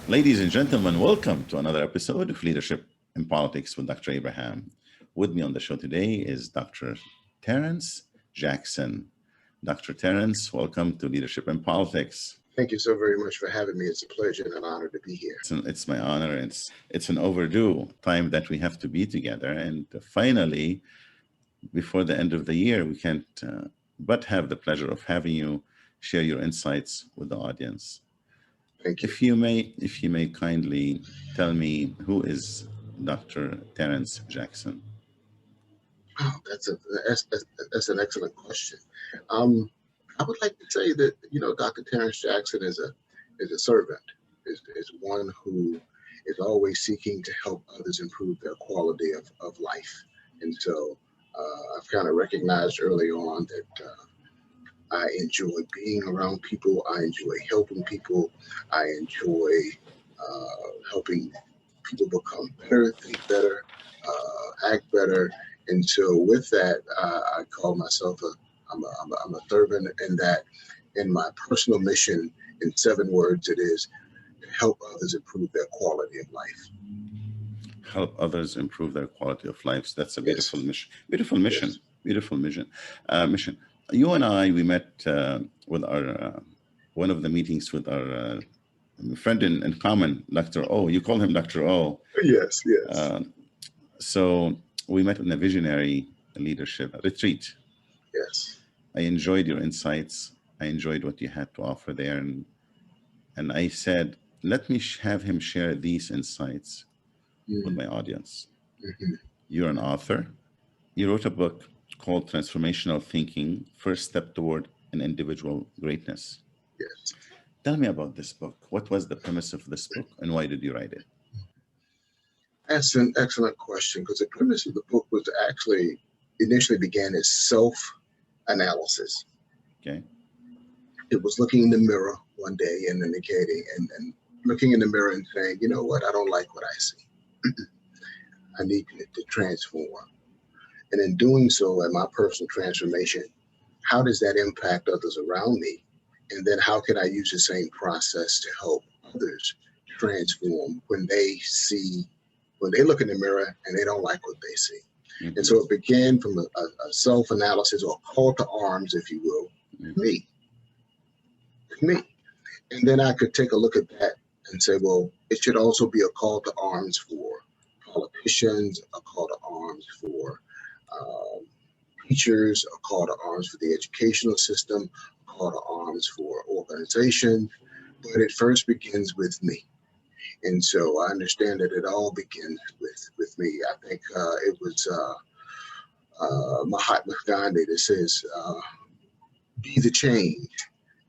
Ladies and gentlemen, welcome to another episode of Leadership in Politics with Dr. Abraham. With me on the show today is Dr. Terence Jackson. Dr. Terence, welcome to Leadership in Politics. Thank you so very much for having me. It's a pleasure and an honor to be here. It's my honor. It's an overdue time that we have to be together. And finally, before the end of the year, we can't but have the pleasure of having you share your insights with the audience. Thank you. If you may kindly tell me, who is Dr. Terence Jackson? Oh, that's an excellent question. I would like to say that Dr. Terence Jackson is a servant, is one who is always seeking to help others improve their quality of life. And so I've kind of recognized early on that I enjoy being around people. I enjoy helping people. I enjoy helping people become better, think better, act better. And so with that, I call myself I'm a servant, in that in my personal mission, in 7 words, it is to help others improve their quality of life. Help others improve their quality of life. That's a beautiful mission. Beautiful mission. Yes. Beautiful mission. Mission. You and I, we met with our one of the meetings with our friend in common, Dr. O. You call him Dr. O. Yes, yes. So we met in a visionary leadership retreat. Yes. I enjoyed your insights. I enjoyed what you had to offer there. And I said, let me have him share these insights with my audience. Mm-hmm. You're an author. You wrote a book called Transformational Thinking, First Step Toward an Individual Greatness. Yes. Tell me about this book. What was the premise of this book and why did you write it? That's an excellent question, because the premise of the book was actually initially began as self-analysis. Okay. It was looking in the mirror one day and indicating and looking in the mirror and saying, you know what, I don't like what I see. I need to transform. And in doing so, in my personal transformation, how does that impact others around me? And then how can I use the same process to help others transform when they look in the mirror and they don't like what they see? Mm-hmm. And so it began from a self-analysis, or call to arms, if you will, mm-hmm. me. And then I could take a look at that and say, well, it should also be a call to arms for politicians, a call to arms for teachers, a call to arms for the educational system, a call to arms for organizations. But it first begins with me. And so I understand that it all begins with me. I think it was Mahatma Gandhi that says, be the change.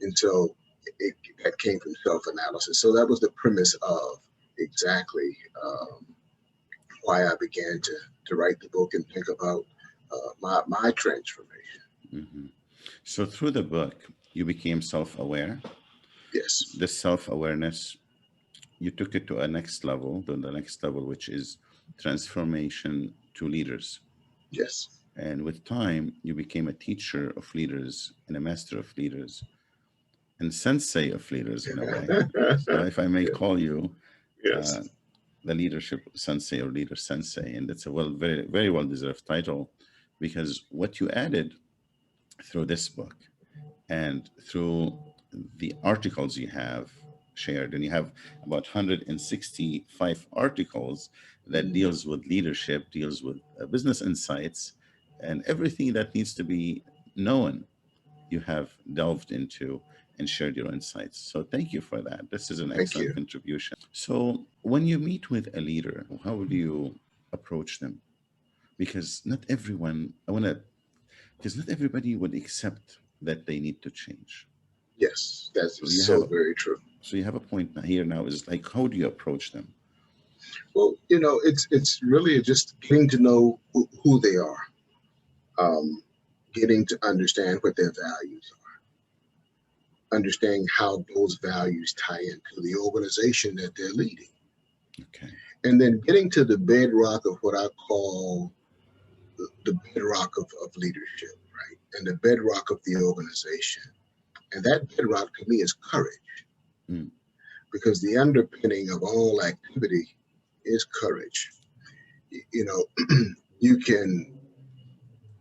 And so that came from self-analysis. So that was the premise of exactly why I began to write the book and think about my transformation. Mm-hmm. So through the book, you became self-aware. Yes. This self-awareness, you took it to the next level, which is transformation to leaders. Yes. And with time, you became a teacher of leaders and a master of leaders and sensei of leaders in a way. So if I may call you, yes. The leadership sensei or leader sensei, and it's a very, very well-deserved title, because what you added through this book and through the articles you have shared, and you have about 165 articles that deals with leadership, deals with business insights, and everything that needs to be known, you have delved into and shared your insights. So thank you for that. This is an excellent contribution. So when you meet with a leader, how do you approach them? Because not everybody would accept that they need to change. Yes, that's so very true. So you have a point here now is like, how do you approach them? Well, it's really just getting to know who they are, getting to understand what their values are, understanding how those values tie into the organization that they're leading. Okay. And then getting to the bedrock of what I call the bedrock of leadership, right? And the bedrock of the organization. And that bedrock to me is courage. because the underpinning of all activity is courage. You know, you can,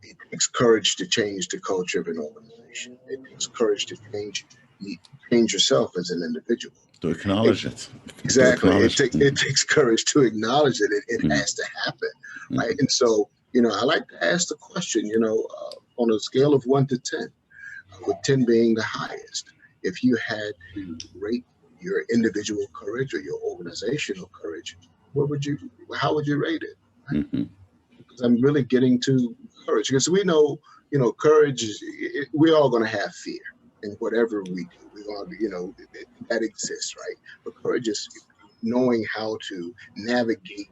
it takes courage to change the culture of an organization. It takes courage to change yourself as an individual. To acknowledge it. To Exactly. acknowledge It takes courage to acknowledge it. It Mhm. has to happen, right? Mhm. And so, I like to ask the question, on a scale of 1 to 10, with 10 being the highest, if you had to rate your individual courage or your organizational courage, how would you rate it? Right? Mhm. Because I'm really getting to courage, because we know, courage is, we're all going to have fear in whatever we do. We're going to, that exists, right? But courage is knowing how to navigate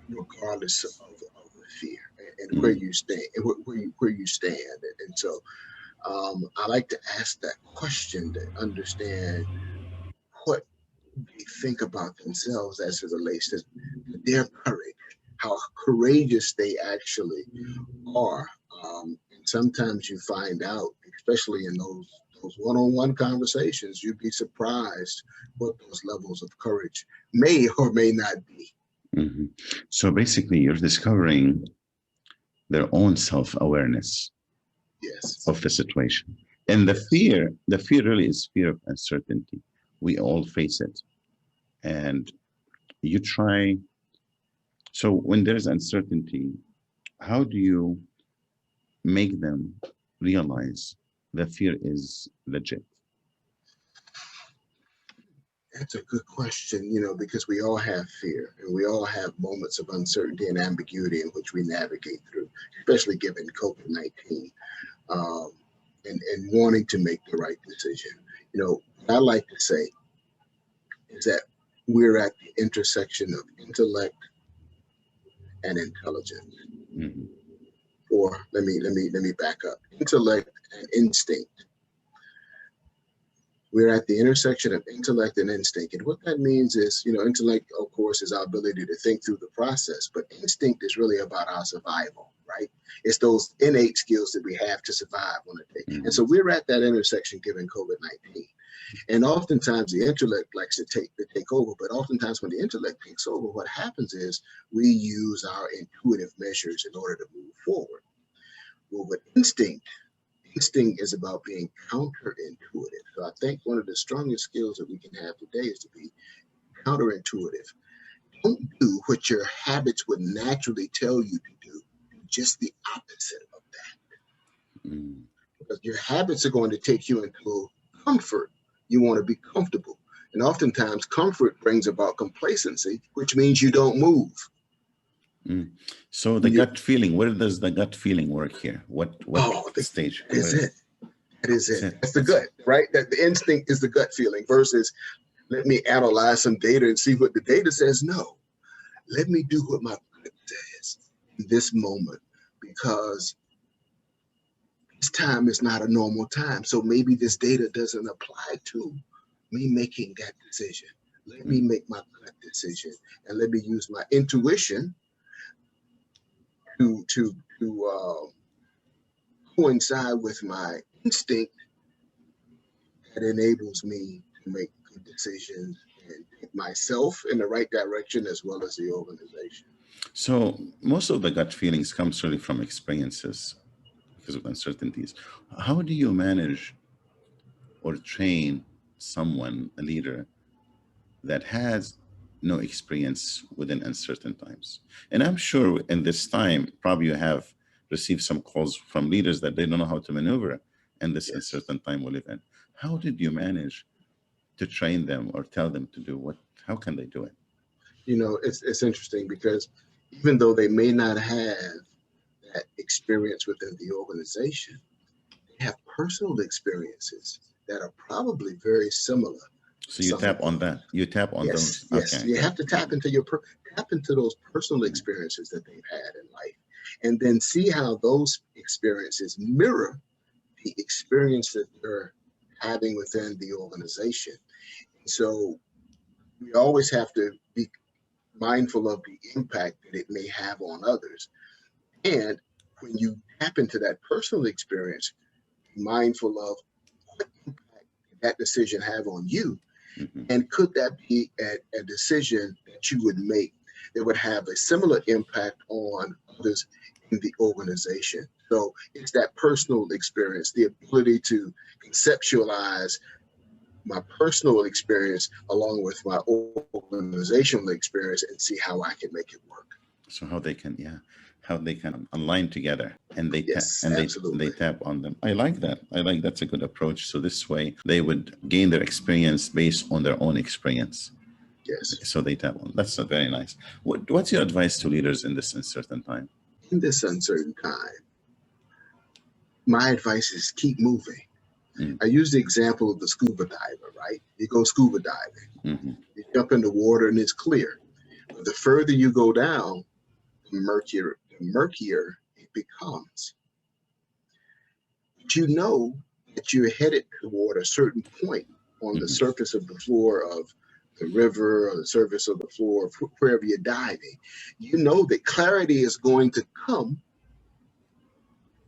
regardless of the fear, and where Mhm. you stand, and where you stand. And so I like to ask that question to understand what they think about themselves as it relates to their courage, how courageous they actually are. And sometimes you find out, especially in those one-on-one conversations, you'd be surprised what those levels of courage may or may not be. Mhm. So basically, you're discovering their own self-awareness Yes. of the situation. And Yes. the fear really is fear of uncertainty. We all face it. And you try, so when there's uncertainty, how do you make them realize the fear is legit? That's a good question, because we all have fear and we all have moments of uncertainty and ambiguity in which we navigate through, especially given COVID-19, um, and wanting to make the right decision. What I like to say is that we're at the intersection of intellect and intelligence. Mhm. Or let me back up. Intellect and instinct. We're at the intersection of intellect and instinct. And what that means is, intellect, of course, is our ability to think through the process, but instinct is really about our survival, right? It's those innate skills that we have to survive on a day. And so Mhm. we're at that intersection given COVID-19. And oftentimes the intellect likes to take over, but oftentimes when the intellect takes over, what happens is we use our intuitive measures in order to move forward. Well, with instinct is about being counterintuitive. So I think one of the strongest skills that we can have today is to be counterintuitive. Don't do what your habits would naturally tell you to do. Do just the opposite of that. Mhm. Because your habits are going to take you into comfort. You want to be comfortable. And oftentimes comfort brings about complacency, which means you don't move. Mm. So the When you gut feeling, where does the gut feeling work here? What oh, stage? that is it. That is That's it. it. That's the That's gut, it. right? That the instinct is the gut feeling versus let me analyze some data and see what the data says. No, let me do what my gut says in this moment, because this time is not a normal time. So maybe this data doesn't apply to me making that decision. Let me Mm. make my gut decision, and let me use my intuition to coincide with my instinct that enables me to make good decisions and take myself in the right direction as well as the organization. So most of the gut feelings comes really from experiences because of uncertainties. How do you manage or train someone, a leader, that has no experience within uncertain times? And I'm sure in this time, probably you have received some calls from leaders that they don't know how to maneuver in this Yes. uncertain time we live in. How did you manage to train them or tell them to do what? How can they do it? It's interesting because even though they may not have that experience within the organization, they have personal experiences that are probably very similar So to you some of tap on those. that. You tap on Yes, those. yes. Okay, You good. have to tap into those personal Mhm. experiences that they've had in life, and then see how those experiences mirror the experience that they're having within the organization. So we always have to be mindful of the impact that it may have on others. And when you tap into that personal experience, be mindful of what impact did that decision have on you, Mhm. And could that be a decision that you would make that would have a similar impact on others in the organization? So it's that personal experience, the ability to conceptualize my personal experience along with my organizational experience and see how I can make it work. So how they can, yeah, how they can align together, and Yes, they absolutely. tap on them. I like that. I like that's a good approach. So this way they would gain their experience based on their own experience. Yes. So they tap on. That's very nice. What's your advice to leaders in this uncertain time? In this uncertain time, my advice is keep moving. Mm. I use the example of the scuba diver, right? You go scuba diving, Hmm. you jump in the water and it's clear. But the further you go down, the murkier it becomes. But you know that you're headed toward a certain point on the Hmm. surface of the floor of the river or the surface of the floor of wherever you're diving. You know that clarity is going to come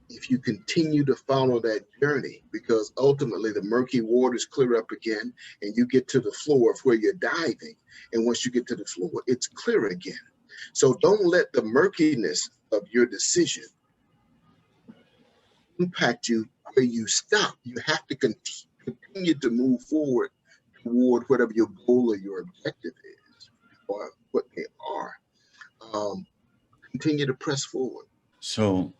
if you continue to follow that journey, because ultimately the murky waters clear up again and you get to the floor of where you're diving. And once you get to the floor, it's clear again. So don't let the murkiness of your decision impact you where you stop. You have to continue to move forward toward whatever your goal or your objective is or what they are. Um, Continue to press forward. So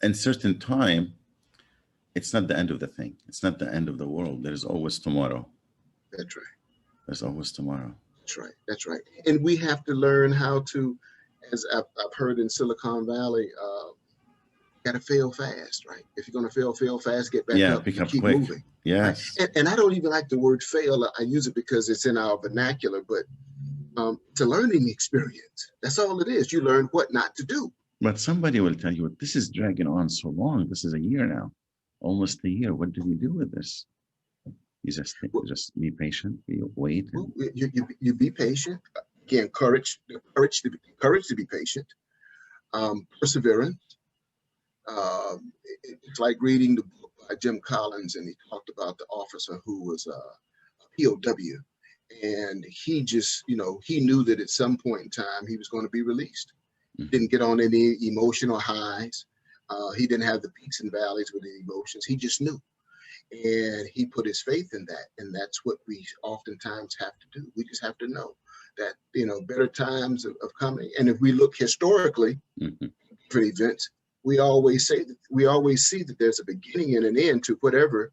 in certain time, it's not the end of the thing. It's not the end of the world. There's always tomorrow. That's right. There's always tomorrow. That's right. That's right. And we have to learn how to, as I've heard in Silicon Valley, got to fail fast, right? If you're going to fail fast, get back Yeah, up pick and up keep quick. moving, right? Yes. And I don't even like the word fail. I use it because it's in our vernacular, but it's a learning experience. That's all it is. You learn what not to do. But somebody will tell you, this is dragging on so long. This is a year now, almost a year. What do we do with this? Well, Just be patient, be wait, and you be patient. Again, courage to be patient. Perseverance. It's like reading the book by Jim Collins, and he talked about the officer who was a POW, and he just, he knew that at some point in time he was going to be released. mhm. Didn't get on any emotional highs. He didn't have the peaks and valleys with the emotions. He just knew, and he put his faith in that. And that's what we oftentimes have to do. We just have to know that better times of coming. And if we look historically, Mhm. for events, we always see that there's a beginning and an end to whatever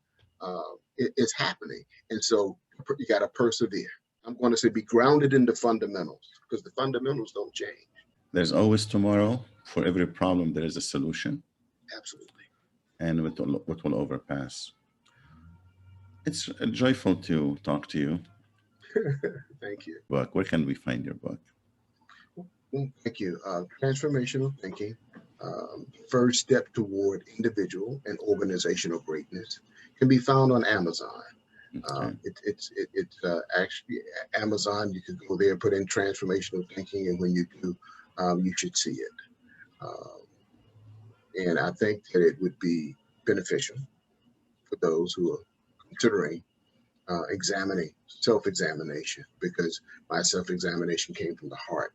is happening. And so you got to persevere. I'm going to say be grounded in the fundamentals, because the fundamentals don't change. There's always tomorrow. For every problem, there is a solution, Absolutely. and what will overpass. It's joyful to talk to you. Thank you. Book. Where can we find your book? Well, thank you. Transformational thinking, first step toward individual and organizational greatness, can be found on Amazon. Okay. It's actually Amazon. You can go there, put in transformational thinking, and when you do, you should see it. Uh, and I think that it would be beneficial for those who are considering examining self-examination, because my self-examination came from the heart,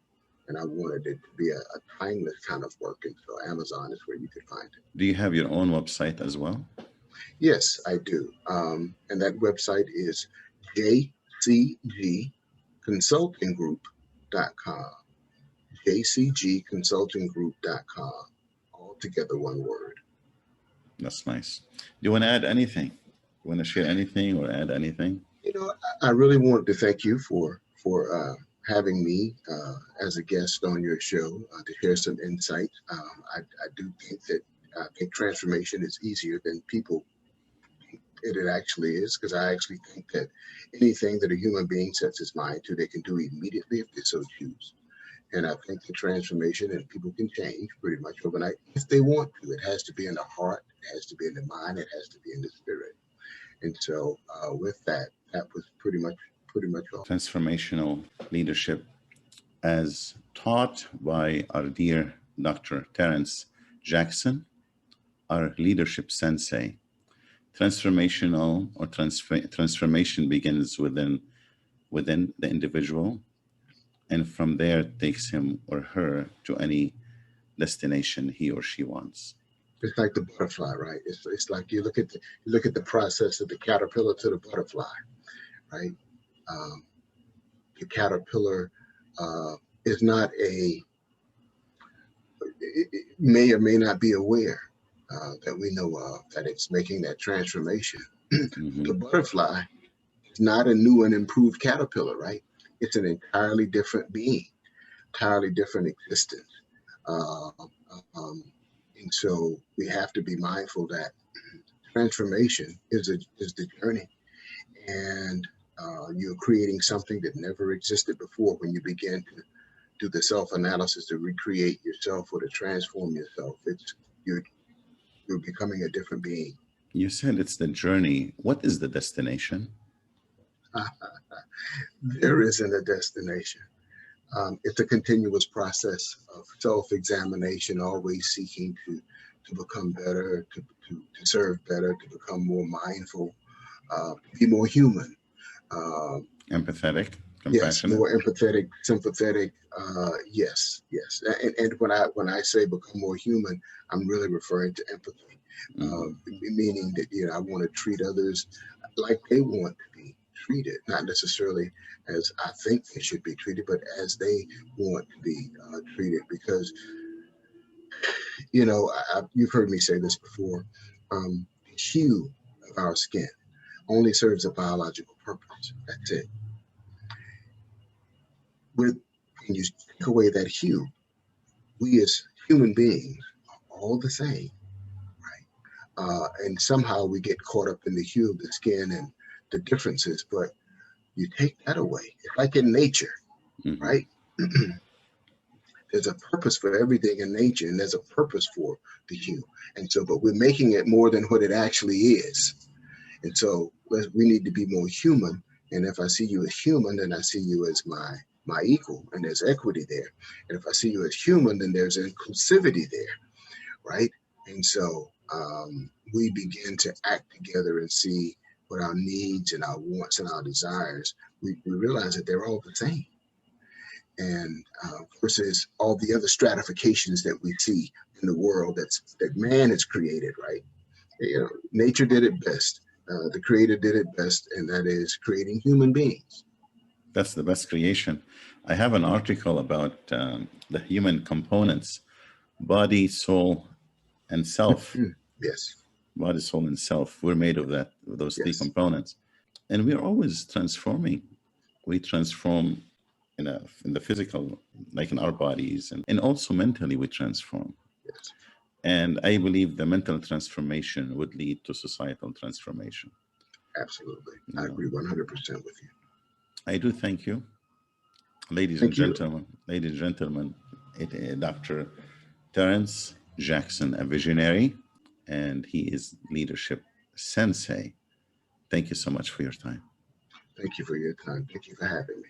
and I wanted it to be a timeless kind of work. And so Amazon is where you could find it. Do you have your own website as well? Yes, I do. And that website is jcgconsultinggroup.com. jcgconsultinggroup.com. All together, one word. That's nice. Do you want to add anything? You want to share anything or add anything? I really wanted to thank you for having me as a guest on your show to share some insight. I do think that I think transformation is easier than people it actually is, because I actually think that anything that a human being sets his mind to, they can do immediately if they so choose. And I think the transformation, and people can change pretty much overnight if they want to. It has to be in the heart, it has to be in the mind, it has to be in the spirit. And so with that, that was pretty much all. Transformational leadership as taught by our dear Dr. Terence Jackson, our leadership sensei. Transformational or transformation begins within within the individual, and from there takes him or her to any destination he or she wants. It's like the butterfly, right? It's like you look at the process of the caterpillar to the butterfly, right? Um, the caterpillar is not it may or may not be aware that we know of that it's making that transformation. Mm-hmm. The butterfly is not a new and improved caterpillar, right? It's an entirely different being, entirely different existence. Uh, um, and so we have to be mindful that transformation is the journey, and you're creating something that never existed before when you begin to do the self-analysis to recreate yourself or to transform yourself. It's you're becoming a different being. You said it's the journey. What is the destination? There isn't a destination. It's a continuous process of self-examination, always seeking to become better, to serve better, to become more mindful, be more human. Uh, Empathetic, yes, compassionate. more empathetic, sympathetic. Yes, yes. And when I say become more human, I'm really referring to empathy, Mm-hmm. meaning that I want to treat others like they want to be treated, not necessarily as I think they should be treated, but as they want to be treated. Because you've heard me say this before. The hue of our skin only serves a biological purpose. That's it. When you take away that hue, we as human beings are all the same, right? And somehow we get caught up in the hue of the skin and the differences, but you take that away. It's like in nature, Mm-hmm. right? There's a purpose for everything in nature, and there's a purpose for the hue. And so, but we're making it more than what it actually is. And so we need to be more human. And if I see you as human, then I see you as my equal, and there's equity there. And if I see you as human, then there's inclusivity there, right? And so we begin to act together and see what our needs and our wants and our desires. We realize that they're all the same. And versus all the other stratifications that we see in the world that man has created, right? Nature did it best. The creator did it best, and that is creating human beings. That's the best creation. I have an article about the human components: body, soul, and self. Yes, Body, soul, and self. We're made of those three yes, components. And we're always transforming. We transform in the physical, like in our bodies, and also mentally we transform. yes, And I believe the mental transformation would lead to societal transformation. absolutely. You I know, agree 100% with you. I do thank you, Thank you. ladies and gentlemen. Dr. Terence Jackson, a visionary, and he is leadership sensei. Thank you so much for your time. Thank you for your time. Thank you for having me.